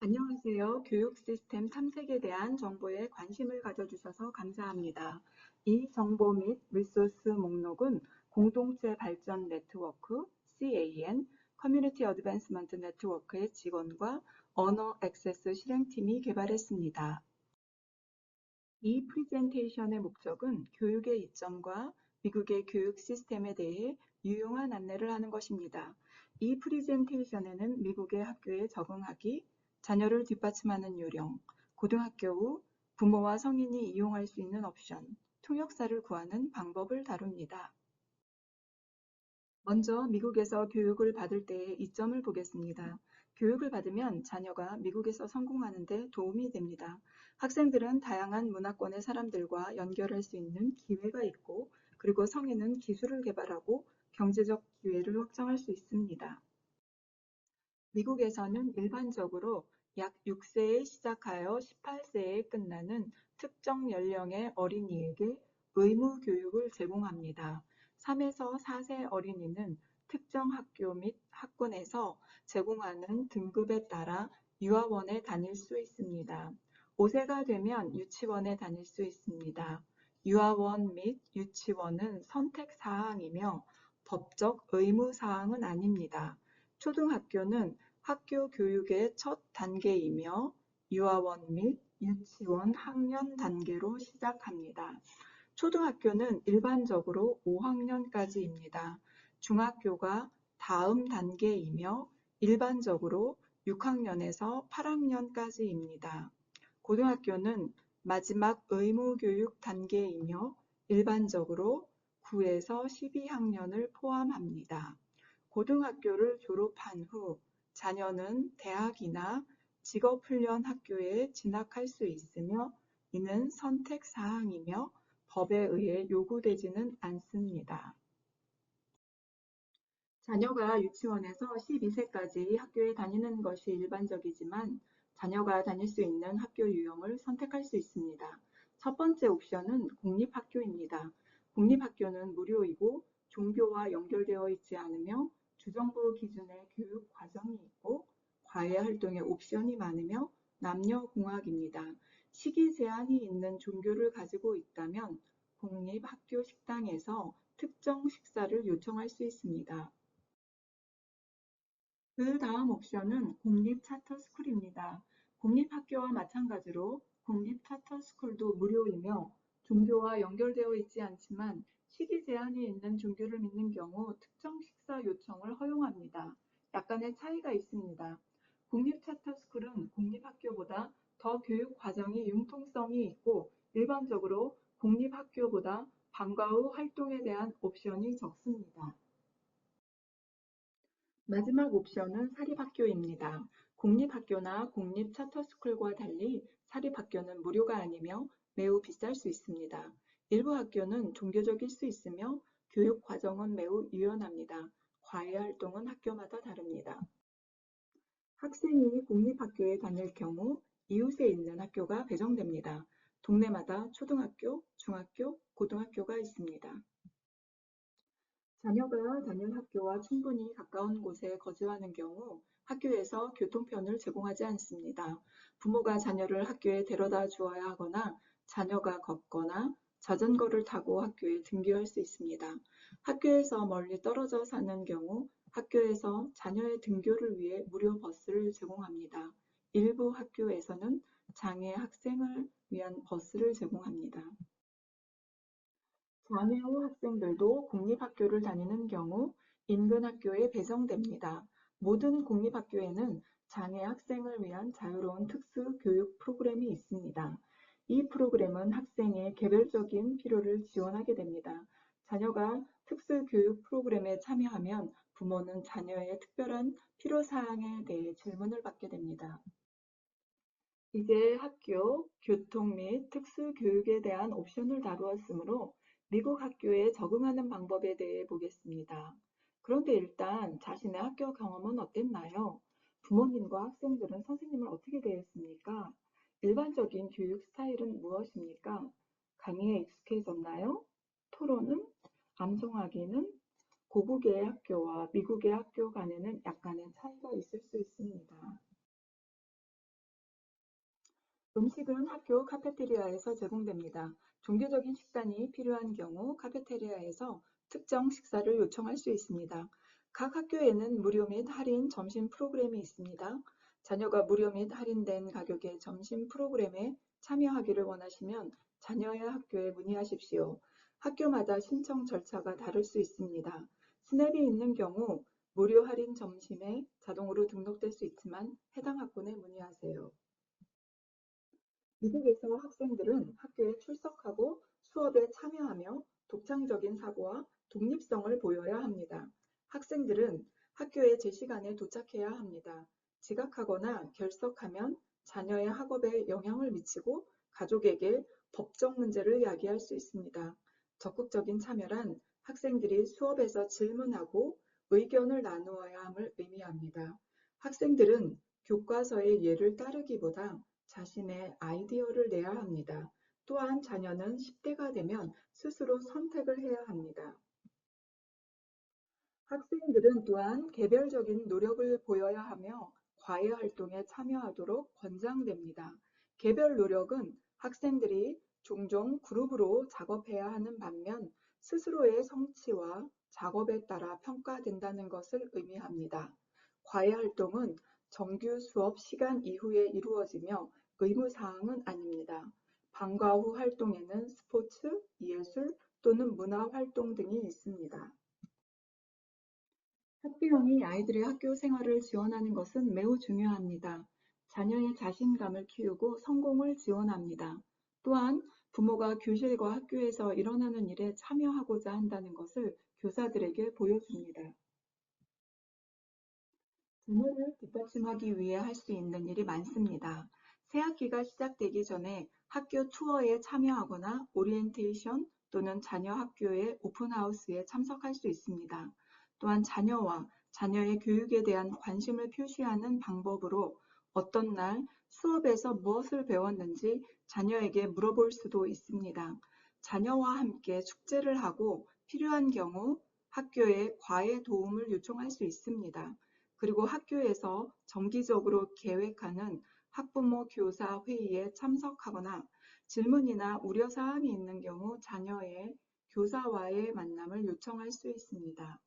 안녕하세요. 교육 시스템 탐색에 대한 정보에 관심을 가져주셔서 감사합니다. 이 정보 및 리소스 목록은 공동체 발전 네트워크 CAN, 커뮤니티 어드밴스먼트 네트워크의 직원과 언어 액세스 실행팀이 개발했습니다. 이 프레젠테이션의 목적은 교육의 이점과 미국의 교육 시스템에 대해 유용한 안내를 하는 것입니다. 이 프레젠테이션에는 미국의 학교에 적응하기, 자녀를 뒷받침하는 요령, 고등학교 후 부모와 성인이 이용할 수 있는 옵션, 통역사를 구하는 방법을 다룹니다. 먼저 미국에서 교육을 받을 때의 이점을 보겠습니다. 교육을 받으면 자녀가 미국에서 성공하는 데 도움이 됩니다. 학생들은 다양한 문화권의 사람들과 연결할 수 있는 기회가 있고, 그리고 성인은 기술을 개발하고 경제적 기회를 확장할 수 있습니다. 미국에서는 일반적으로 약 6세에 시작하여 18세에 끝나는 특정 연령의 어린이에게 의무 교육을 제공합니다. 3에서 4세 어린이는 특정 학교 및 학군에서 제공하는 등급에 따라 유아원에 다닐 수 있습니다. 5세가 되면 유치원에 다닐 수 있습니다. 유아원 및 유치원은 선택 사항이며 법적 의무 사항은 아닙니다. 초등학교는 학교 교육의 첫 단계이며 유아원 및 유치원 학년 단계로 시작합니다. 초등학교는 일반적으로 5학년까지입니다. 중학교가 다음 단계이며 일반적으로 6학년에서 8학년까지입니다. 고등학교는 마지막 의무교육 단계이며 일반적으로 9에서 12학년을 포함합니다. 고등학교를 졸업한 후 자녀는 대학이나 직업훈련 학교에 진학할 수 있으며 이는 선택 사항이며 법에 의해 요구되지는 않습니다. 자녀가 유치원에서 12세까지 학교에 다니는 것이 일반적이지만 자녀가 다닐 수 있는 학교 유형을 선택할 수 있습니다. 첫 번째 옵션은 공립학교입니다. 공립학교는 무료이고 종교와 연결되어 있지 않으며 주정부 기준의 교육 과정이 있고 과외 활동의 옵션이 많으며 남녀공학입니다. 식이 제한이 있는 종교를 가지고 있다면 공립학교 식당에서 특정 식사를 요청할 수 있습니다. 그 다음 옵션은 공립 차터스쿨입니다. 공립학교와 마찬가지로 공립 차터스쿨도 무료이며 종교와 연결되어 있지 않지만 식이 제한이 있는 종교를 믿는 경우 특정 식사 요청을 허용합니다. 약간의 차이가 있습니다. 공립 차터스쿨은 공립학교보다 더 교육 과정이 융통성이 있고 일반적으로 공립학교보다 방과 후 활동에 대한 옵션이 적습니다. 마지막 옵션은 사립학교입니다. 공립학교나 공립 차터스쿨과 달리 사립학교는 무료가 아니며 매우 비쌀 수 있습니다. 일부 학교는 종교적일 수 있으며 교육 과정은 매우 유연합니다. 과외 활동은 학교마다 다릅니다. 학생이 공립학교에 다닐 경우 이웃에 있는 학교가 배정됩니다. 동네마다 초등학교, 중학교, 고등학교가 있습니다. 자녀가 다닐 학교와 충분히 가까운 곳에 거주하는 경우 학교에서 교통편을 제공하지 않습니다. 부모가 자녀를 학교에 데려다 주어야 하거나 자녀가 걷거나 자전거를 타고 학교에 등교할 수 있습니다. 학교에서 멀리 떨어져 사는 경우 학교에서 자녀의 등교를 위해 무료 버스를 제공합니다. 일부 학교에서는 장애 학생을 위한 버스를 제공합니다. 장애우 학생들도 공립학교를 다니는 경우 인근 학교에 배정됩니다. 모든 공립학교에는 장애 학생을 위한 자유로운 특수 교육 프로그램이 있습니다. 이 프로그램은 학생의 개별적인 필요를 지원하게 됩니다. 자녀가 특수 교육 프로그램에 참여하면 부모는 자녀의 특별한 필요사항에 대해 질문을 받게 됩니다. 이제 학교, 교통 및 특수교육에 대한 옵션을 다루었으므로 미국 학교에 적응하는 방법에 대해 보겠습니다. 그런데 일단 자신의 학교 경험은 어땠나요? 부모님과 학생들은 선생님을 어떻게 대했습니까? 일반적인 교육 스타일은 무엇입니까? 강의에 익숙해졌나요? 토론은? 암송하기는? 고국의 학교와 미국의 학교 간에는 약간의 차이가 있을 수 있습니다. 음식은 학교 카페테리아에서 제공됩니다. 종교적인 식단이 필요한 경우 카페테리아에서 특정 식사를 요청할 수 있습니다. 각 학교에는 무료 및 할인 점심 프로그램이 있습니다. 자녀가 무료 및 할인된 가격의 점심 프로그램에 참여하기를 원하시면 자녀의 학교에 문의하십시오. 학교마다 신청 절차가 다를 수 있습니다. 스냅이 있는 경우 무료 할인 점심에 자동으로 등록될 수 있지만 해당 학군에 문의하세요. 미국에서 학생들은 학교에 출석하고 수업에 참여하며 독창적인 사고와 독립성을 보여야 합니다. 학생들은 학교에 제 시간에 도착해야 합니다. 지각하거나 결석하면 자녀의 학업에 영향을 미치고 가족에게 법적 문제를 야기할 수 있습니다. 적극적인 참여란 학생들이 수업에서 질문하고 의견을 나누어야 함을 의미합니다. 학생들은 교과서의 예를 따르기보다 자신의 아이디어를 내야 합니다. 또한 자녀는 10대가 되면 스스로 선택을 해야 합니다. 학생들은 또한 개별적인 노력을 보여야 하며 과외 활동에 참여하도록 권장됩니다. 개별 노력은 학생들이 종종 그룹으로 작업해야 하는 반면 스스로의 성취와 작업에 따라 평가된다는 것을 의미합니다. 과외 활동은 정규 수업 시간 이후에 이루어지며 의무사항은 아닙니다. 방과 후 활동에는 스포츠, 예술 또는 문화 활동 등이 있습니다. 학부형이 아이들의 학교 생활을 지원하는 것은 매우 중요합니다. 자녀의 자신감을 키우고 성공을 지원합니다. 또한 부모가 교실과 학교에서 일어나는 일에 참여하고자 한다는 것을 교사들에게 보여줍니다. 자녀를 뒷받침하기 위해 할 수 있는 일이 많습니다. 새 학기가 시작되기 전에 학교 투어에 참여하거나 오리엔테이션 또는 자녀 학교의 오픈하우스에 참석할 수 있습니다. 또한 자녀와 자녀의 교육에 대한 관심을 표시하는 방법으로 어떤 날 수업에서 무엇을 배웠는지 자녀에게 물어볼 수도 있습니다. 자녀와 함께 숙제를 하고 필요한 경우 학교에 과외 도움을 요청할 수 있습니다. 그리고 학교에서 정기적으로 계획하는 학부모 교사 회의에 참석하거나 질문이나 우려사항이 있는 경우 자녀의 교사와의 만남을 요청할 수 있습니다.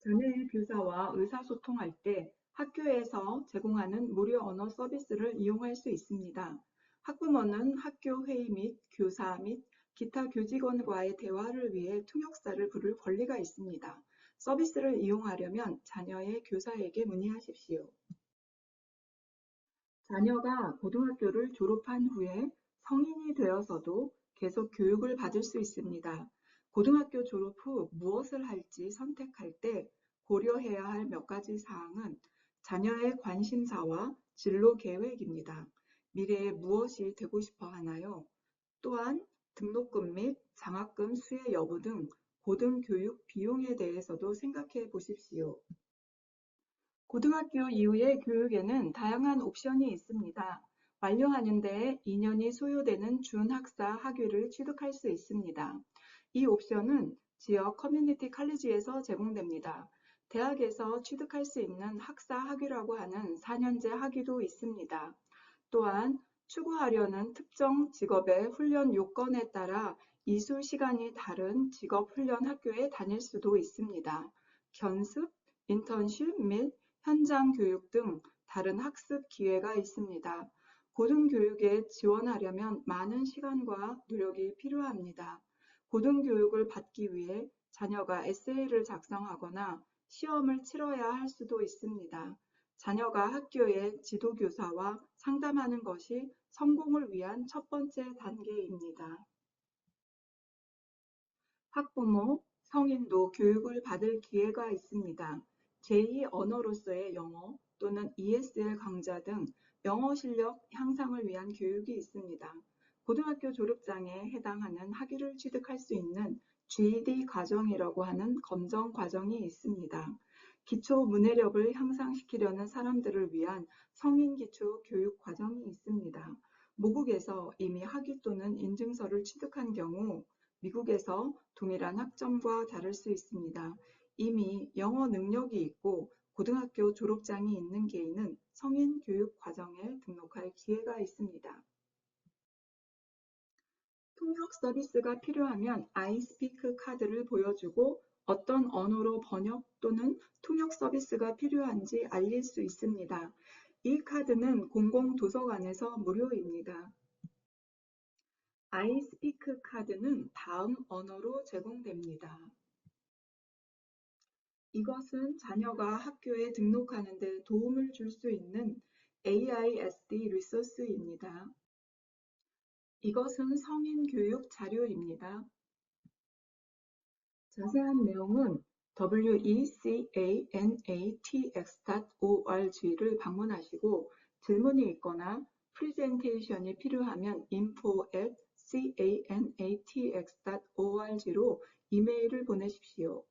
자녀의 교사와 의사소통할 때 학교에서 제공하는 무료 언어 서비스를 이용할 수 있습니다. 학부모는 학교 회의 및 교사 및 기타 교직원과의 대화를 위해 통역사를 부를 권리가 있습니다. 서비스를 이용하려면 자녀의 교사에게 문의하십시오. 자녀가 고등학교를 졸업한 후에 성인이 되어서도 계속 교육을 받을 수 있습니다. 고등학교 졸업 후 무엇을 할지 선택할 때 고려해야 할 몇 가지 사항은 자녀의 관심사와 진로 계획입니다. 미래에 무엇이 되고 싶어 하나요? 또한 등록금 및 장학금 수혜 여부 등 고등교육 비용에 대해서도 생각해 보십시오. 고등학교 이후의 교육에는 다양한 옵션이 있습니다. 완료하는 데 2년이 소요되는 준학사 학위를 취득할 수 있습니다. 이 옵션은 지역 커뮤니티 칼리지에서 제공됩니다. 대학에서 취득할 수 있는 학사 학위라고 하는 4년제 학위도 있습니다. 또한 추구하려는 특정 직업의 훈련 요건에 따라 이수 시간이 다른 직업 훈련 학교에 다닐 수도 있습니다. 견습, 인턴십 및 현장 교육 등 다른 학습 기회가 있습니다. 고등교육에 지원하려면 많은 시간과 노력이 필요합니다. 고등교육을 받기 위해 자녀가 에세이를 작성하거나 시험을 치러야 할 수도 있습니다. 자녀가 학교의 지도교사와 상담하는 것이 성공을 위한 첫 번째 단계입니다. 학부모, 성인도 교육을 받을 기회가 있습니다. 제2 언어로서의 영어 또는 ESL 강좌 등 영어 실력 향상을 위한 교육이 있습니다. 고등학교 졸업장에 해당하는 학위를 취득할 수 있는 GED 과정이라고 하는 검정 과정이 있습니다. 기초 문해력을 향상시키려는 사람들을 위한 성인 기초 교육 과정이 있습니다. 모국에서 이미 학위 또는 인증서를 취득한 경우 미국에서 동일한 학점과 다를 수 있습니다. 이미 영어 능력이 있고 고등학교 졸업장이 있는 개인은 성인 교육 과정에 등록할 기회가 있습니다. 통역 서비스가 필요하면 아이스피크 카드를 보여주고 어떤 언어로 번역 또는 통역 서비스가 필요한지 알릴 수 있습니다. 이 카드는 공공도서관에서 무료입니다. 아이스피크 카드는 다음 언어로 제공됩니다. 이것은 자녀가 학교에 등록하는 데 도움을 줄 수 있는 AISD 리소스입니다. 이것은 성인 교육 자료입니다. 자세한 내용은 wecanatx.org를 방문하시고 질문이 있거나 프레젠테이션이 필요하면 info@canatx.org로 이메일을 보내십시오.